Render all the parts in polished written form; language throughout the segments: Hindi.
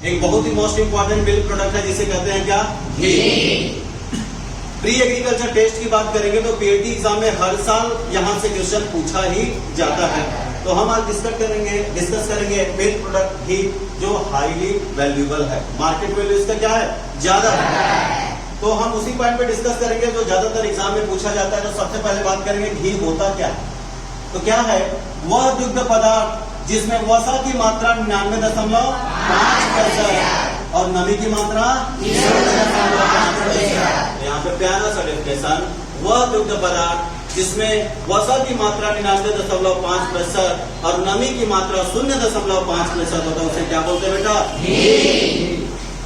एक बहुत ही मोस्ट इंपॉर्टेंट मिल्क प्रोडक्ट है जिसे कहते हैं क्या, घी। प्री एग्रीकल्चर टेस्ट की बात करेंगे तो पीएटी एग्जाम में हर साल यहाँ से क्वेश्चन पूछा ही जाता है। तो हम आज डिस्कस करेंगे मिल्क प्रोडक्ट घी जो हाईली वैल्यूएबल है, मार्केट वैल्यू इसका क्या है, ज्यादा है। तो हम उसी पॉइंट पे डिस्कस करेंगे जो ज्यादातर एग्जाम में पूछा जाता है। तो सबसे पहले बात करेंगे घी होता क्या है। तो क्या है, वह दुग्ध पदार्थ जिसमें वसा की मात्रा 99.5% और नमी की मात्रा 0.5%। यहाँ पे प्यारा सा डेफिनेशन, वह दुग्ध पदार्थ जिसमें वसा की मात्रा 99.5% और नमी की मात्रा 0.5% होता है, उसे क्या बोलते हैं बेटा, घी।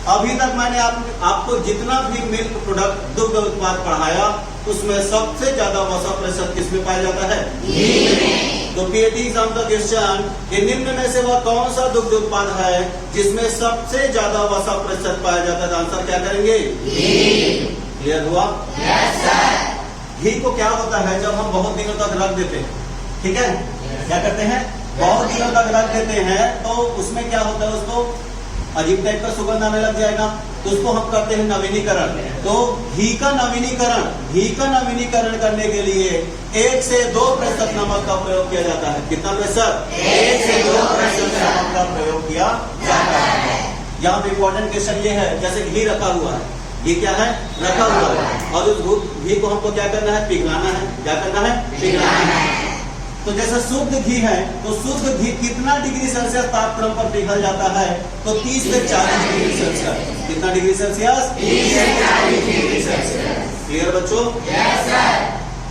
अभी तक मैंने आपको जितना भी मिल्क प्रोडक्ट दुग्ध उत्पाद पढ़ाया उसमें सबसे ज्यादा वसा प्रतिशत किसमें पाया जाता है, घी। तो पीएटी एग्जाम का क्वेश्चन, कि निम्न में से वह कौन सा दुग्ध उत्पाद है जिसमें सबसे ज्यादा वसा प्रतिशत पाया जाता है, आंसर क्या करेंगे, घी। क्लियर हुआ? Yes sir. घी को क्या होता है, जब हम बहुत दिनों तक रख देते हैं, ठीक है, क्या करते हैं, बहुत दिनों तक रख देते हैं तो उसमें क्या होता है, उसको अजीब टाइप का सुगंध आने लग जाएगा, तो उसको हम करते हैं नवीनीकरण। तो घी का नवीनीकरण करने के लिए 1 से 2% नमक का प्रयोग किया जाता है। कितना प्रतिशत? 1 से 2% नमक का प्रयोग किया जाता है। यहाँ पे इम्पोर्टेंट क्वेश्चन ये है, जैसे घी रखा हुआ है, घी क्या है, रखा हुआ है, और उस घी को हमको क्या करना है, पिघलाना है। क्या करना है, पिघलाना है। तो जैसे शुद्ध घी है, तो शुद्ध घी कितना डिग्री सेल्सियस तापक्रम पर पिघल जाता है, तो 30 से 40 डिग्री सेल्सियस। कितना डिग्री सेल्सियस? 30 से 40 डिग्री सेल्सियस। क्लियर बच्चों? Yes sir.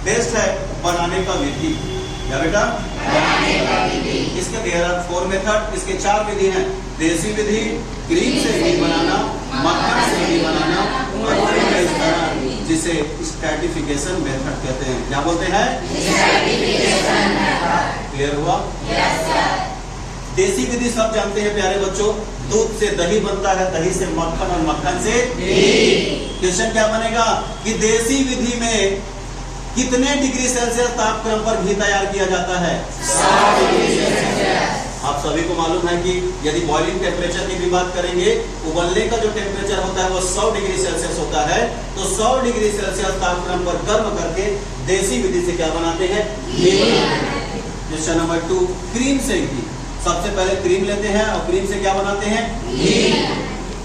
बेस्ट है बनाने का विधि, क्या बेटा, बनाने का विधि। इसके देयर आर 4 मेथड, इसके 4 विधि हैं। देसी विधि, क्रीम से घी बनाना, मक्खन से घी बनाना, जिसे स्ट्रैटिफिकेशन मेथड कहते हैं। क्या बोलते हैं? क्लियर हुआ? Yes sir. देसी विधि सब जानते हैं प्यारे बच्चों, दूध से दही बनता है, दही से मक्खन और मक्खन से घी। क्वेश्चन क्या बनेगा कि देसी विधि में कितने डिग्री सेल्सियस तापक्रम पर घी तैयार किया जाता है? 100 डिग्री सेल्सियस। आप सभी को मालूम है कि यदि बॉइलिंग टेम्परेचर की भी बात करेंगे, उबलने का जो टेम्परेचर होता है वो 100 डिग्री सेल्सियस होता है। तो 100 डिग्री सेल्सियस तापक्रम पर गर्म करके देसी विधि से क्या बनाते हैं, घी बनाते हैं। क्वेश्चन नंबर 2, क्रीम से घी। सबसे पहले क्रीम लेते हैं और क्रीम से क्या बनाते हैं, घी।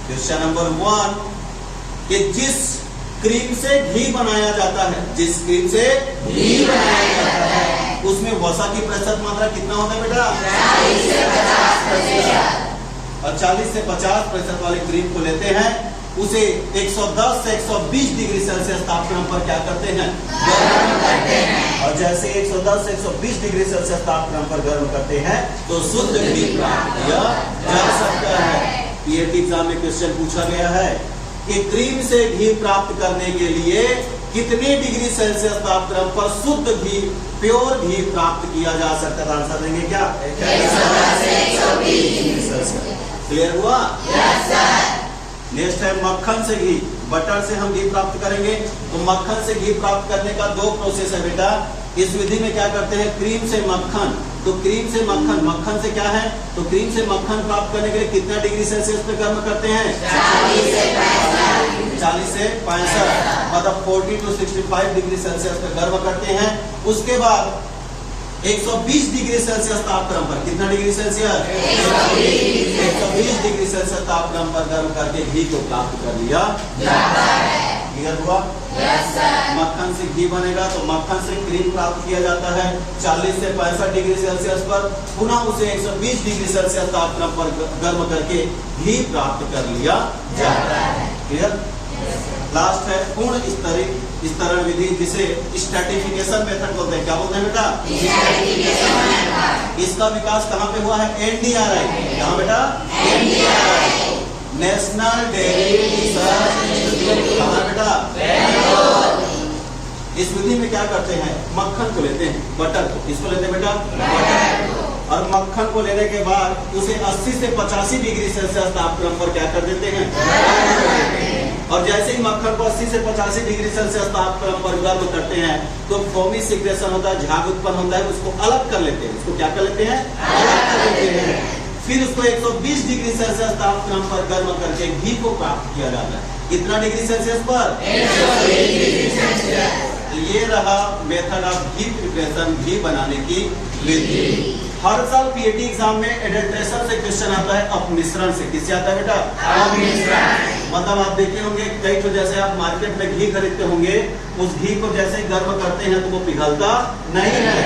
क्वेश्चन नंबर 1, कि जिस क्रीम से घी बनाया जाता है, जिस क्रीम से घी बनाया जाता है, उसमें वसा की प्रतिशत मात्रा कितना होता है बेटा, 40 से 50%। और 40 से 50% वाले क्रीम को लेते हैं, उसे 110 से 120 डिग्री सेल्सियस तापक्रम पर क्या करते हैं, गर्म करते हैं। और जैसे 110 से 120 डिग्री सेल्सियस तापक्रम पर गर्म करते हैं तो शुद्ध घी प्राप्त किया जा सकता है। पीएटी एग्जाम में क्वेश्चन पूछा गया है कि क्रीम से घी प्राप्त करने के लिए कितने डिग्री सेल्सियस तापक्रम पर शुद्ध घी, प्योर घी प्राप्त किया जा सकता है, आंसर देंगे क्या, 110 से 120 डिग्री सेल्सियस। क्लियर हुआ? Yes sir. नेक्स्ट है मक्खन से घी। बटर से हम घी प्राप्त करेंगे, तो मक्खन से घी प्राप्त करने का 2 प्रोसेस है बेटा। इस विधि में क्या करते हैं, क्रीम से मक्खन, तो क्रीम से मक्खन, मक्खन से क्या है, तो क्रीम से मक्खन प्राप्त करने के लिए कितना डिग्री सेल्सियस पे गर्म करते हैं, 40 से 65, मतलब 40 to 65 डिग्री सेल्सियस पे गर्म करते हैं। उसके बाद 120 डिग्री सेल्सियस तापक्रम पर, कितना डिग्री सेल्सियस, 120 डिग्री सेल्सियस तापक्रम पर गर्म करके घी को प्राप्त कर लिया जाता है। क्लियर हुआ? Yes sir. मक्खन से घी बनेगा तो मक्खन से क्रीम प्राप्त किया जाता है 40 से 65 डिग्री सेल्सियस पर, पुनः उसे 120 डिग्री सेल्सियस तापक्रम पर गर्म करके घी प्राप्त कर लिया जाता है। क्लियर? लास्ट है पूर्ण स्तरण विधि, जिसे स्ट्रैटिफिकेशन मेथड बोलते हैं। क्या बोलते हैं बेटा, इसका विकास कहाँ पे हुआ है, एनडीआरआई। कहाँ बेटा, NDRI, national dairy research institute. कहाँ बेटा, इस विधि में क्या करते हैं, मक्खन को लेते हैं, बटर को, इसको लेते हैं बेटा, बटर, और मक्खन को लेने के बाद उसे 80 से 85 डिग्री सेल्सियस तापक्रम पर क्या कर देते हैं, और जैसे ही मक्खन को 80 से 85 डिग्री सेल्सियस तापक्रम पर गर्म करते हैं तो फोमी सिक्रेशन होता है, झाग उत्पन्न होता है, उसको अलग कर लेते हैं। इसको क्या कर लेते हैं, अलग कर लेते हैं। फिर उसको 120 डिग्री सेल्सियस तापमान पर गर्म करके घी को प्राप्त किया जाता है। कितना डिग्री सेल्सियस पर? 120 डिग्री सेल्सियस। तो ये रहा मेथड ऑफ घी प्रिपरेशन, घी बनाने की विधि। हर साल पीएटी एग्जाम में एडल्ट्रेशन से क्वेश्चन आता है, अपमिश्रण से। किससे आता है बेटा? अपमिश्रण। मतलब आप देखे होंगे कई तो जैसे आप मार्केट में घी खरीदते होंगे, उस घी को जैसे गर्म करते हैं तो वो पिघलता नहीं है,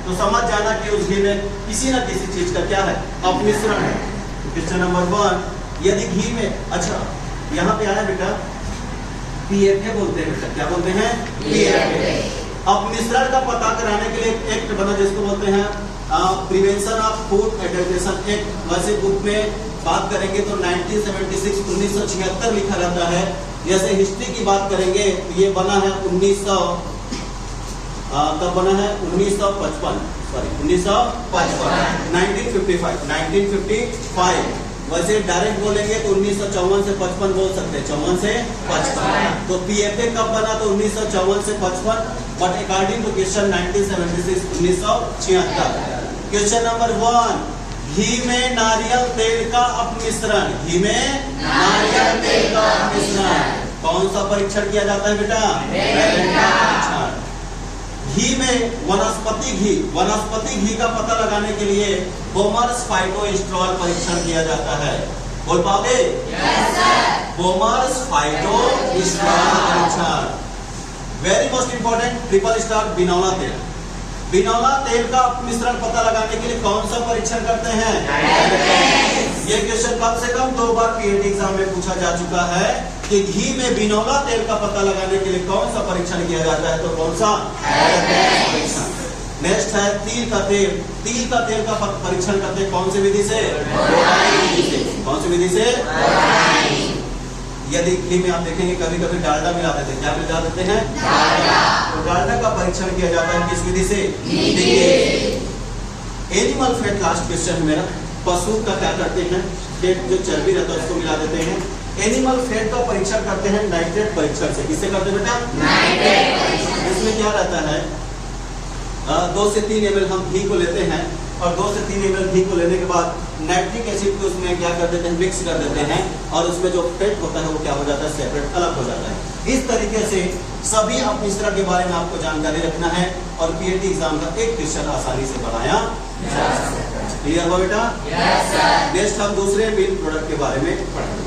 तो समझ जाना कि उस घी में किसी न किसी चीज का क्या है? अपमिश्रण है। तो क्वेश्चन नंबर 1, यदि घी में, अच्छा यहाँ पे आया बेटा पीएफए बोलते हैं बेटा, क्या बोलते हैं? पीएफए। अपमिश्रण का पता कराने के लिए एक एक्ट बना जिसको बोलते हैं prevention of food adulteration act. वैसे बुक में बात करेंगे तो 1976 1976 लिखा रहता है। जैसे हिस्ट्री की बात करेंगे तो ये बना है 1900 कब बना है? 1955 सॉरी 1955। वैसे डायरेक्ट बोलेंगे तो 1954 से 55 बोल सकते हैं, 54 से 55। तो पीएफए कब बना? तो 1954 से 55, but according to question 1976 1976। Question number 1, घी में नारियल तेल का अपमिश्रण। घी में नारियल तेल का अपमिश्रण कौन सा परीक्षण किया जाता है बेटा? परीक्षण। घी में वनस्पति घी का पता लगाने के लिए बोमर्स फाइटोस्टेरॉल परीक्षण किया जाता है। बोल पाओगे? Yes sir. बोमर्स फाइटोस्टेरॉल परीक्षण। Very most important, triple star बिनौला तेल। बिनौला तेल का अपमिश्रण पता लगाने के लिए कौन सा परीक्षण करते हैं? ये क्वेश्चन कम से कम 2 बार पीएटी एग्जाम में पूछा जा चुका है कि घी में बिनौला तेल का पता लगाने के लिए कौन सा परीक्षण किया जाता है? तो कौन सा? परीक्षण। नेक्स्ट है तिल का तेल। तिल का तेल का परीक्षण करते हैं कौन सी विधि से? कौन सी विधि से? यदि घी में आप देखेंगे कभी कभी डालडा मिला देते हैं। क्या मिला देते हैं? तो डालडा का परीक्षण किया जाता है किस विधि से? एनिमल फैट, लास्ट क्वेश्चन मेरा। पशु का क्या करते हैं? फेट जो चर्बी रहता है उसको मिला देते हैं। एनिमल फैट का परीक्षण करते हैं नाइट्रेट परीक्षण से। किससे करते हैं बेटा? नाइट्रेट। इसमें क्या रहता है? 2 से 3 ml हम घी को लेते हैं और 2 से 3 ml घी को लेने के बाद नाइट्रिक एसिड को उसमें क्या कर देते हैं? मिक्स कर देते हैं और उसमें जो फैट होता है वो क्या हो जाता है? सेपरेट, अलग हो जाता है। इस तरीके से सभी अपमिश्रण के बारे में आपको जानकारी रखना है और पीएटी एग्जाम का एक क्वेश्चन आसानी से बनाया जा सकता है। क्लियर हुआ बेटा? Yes sir. नेक्स्ट हम दूसरे मिल्क प्रोडक्ट के बारे में पढ़ेंगे।